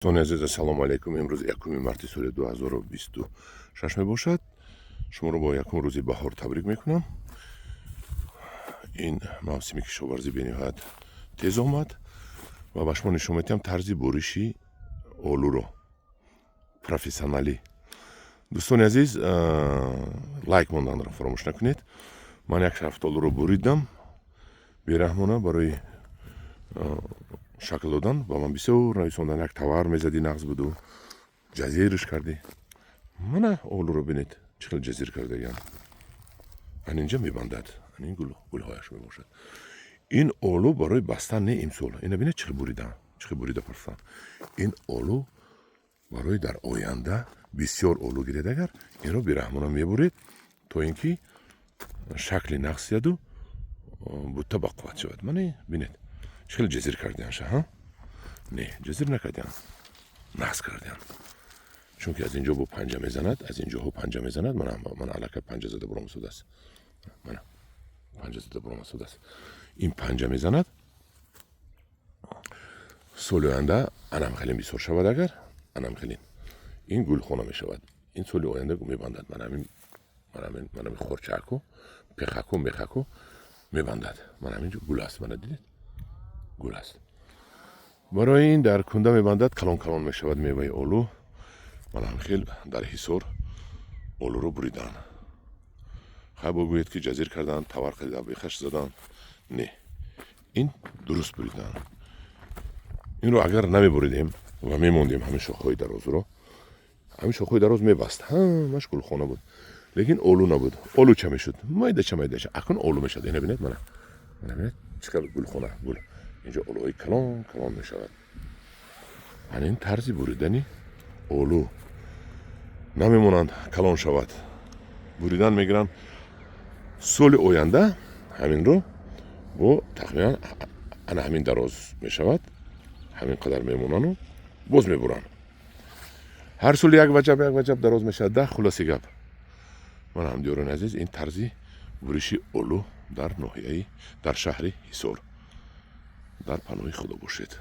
دوستان عزیز سلام علیکم. امروز 1 مارس سال 2026 میباشد. شما رو با 1 روز بهار تبریک میکنم. این موسمی کشاورزی به نهایت تیز آمد و به شما نشون میدم طرز بوریشی آلو رو پروفسیونالی. دوستان عزیز لایک موندن رو فراموش نکنید. من یک شرفت آلو رو بریدم بیرحمانه برای شکل دادن با من بسیار رایساندن. یک توار میزدی نغز بود و جزیرش کردی. من آلو رو بینید چقدر جزیر کرده یعنی اینجا میبندد. این گلهایش میباشد. این آلو برای بستن نه امسال. این بینید چقدر بریده پرستان. این آلو برای در آینده بسیار آلو گیرید. اگر این رو بیرحمانه میبرید تا اینکه شکل نقص یاد و بوته بقوت شود. من بینید چقدر جزیر کردن ها؟ نه جزیر نکردن، نقص کردن. چون که از اینجا با پنجه میزند، از اینجا ها پنجه میزند. من علاقه پنجه زده برام سود است. این پنجه میزند. سال آینده انم خیلی بسیار شود. اگر انم خیلی این گل خونه می شود. این سال آینده میبندد. من همین خورچکو پخکو میبندد. من همینجا گل است. من دیدید گل است. برای این در کنده میبندد. کلان می شود میوه آلو. من هم خیلی در حصار آلو رو بریدن. خب بگویید که جزیر کردن، توار خیلی بیخش زدن. نه، این درست بریدن. این رو اگر نمی بریدیم و میموندیم همین شاخهای دراز رو، همین شاخهای دراز میبست. همش گل خونه بود. لیکن آلو نبود. آلو چه میشد؟ مایده. اکن آلو میشد. این ببینید من ببینید چقدر گل خونه گل. اینجا آلوهای کلان میشود. این طرزی بریدنی آلو نمیمونند کلان شود. بریدن میگیرن. سال آینده همین رو با تقریبا همین دراز میشود. همین قدر میمونن و باز میبرن. هر سال یک وجب دراز میشه. ده خلاصی گپ. من هم دیاران عزیز این طرزی بریشی آلو در ناحیه در شهر حصار در پناه خدا باشید.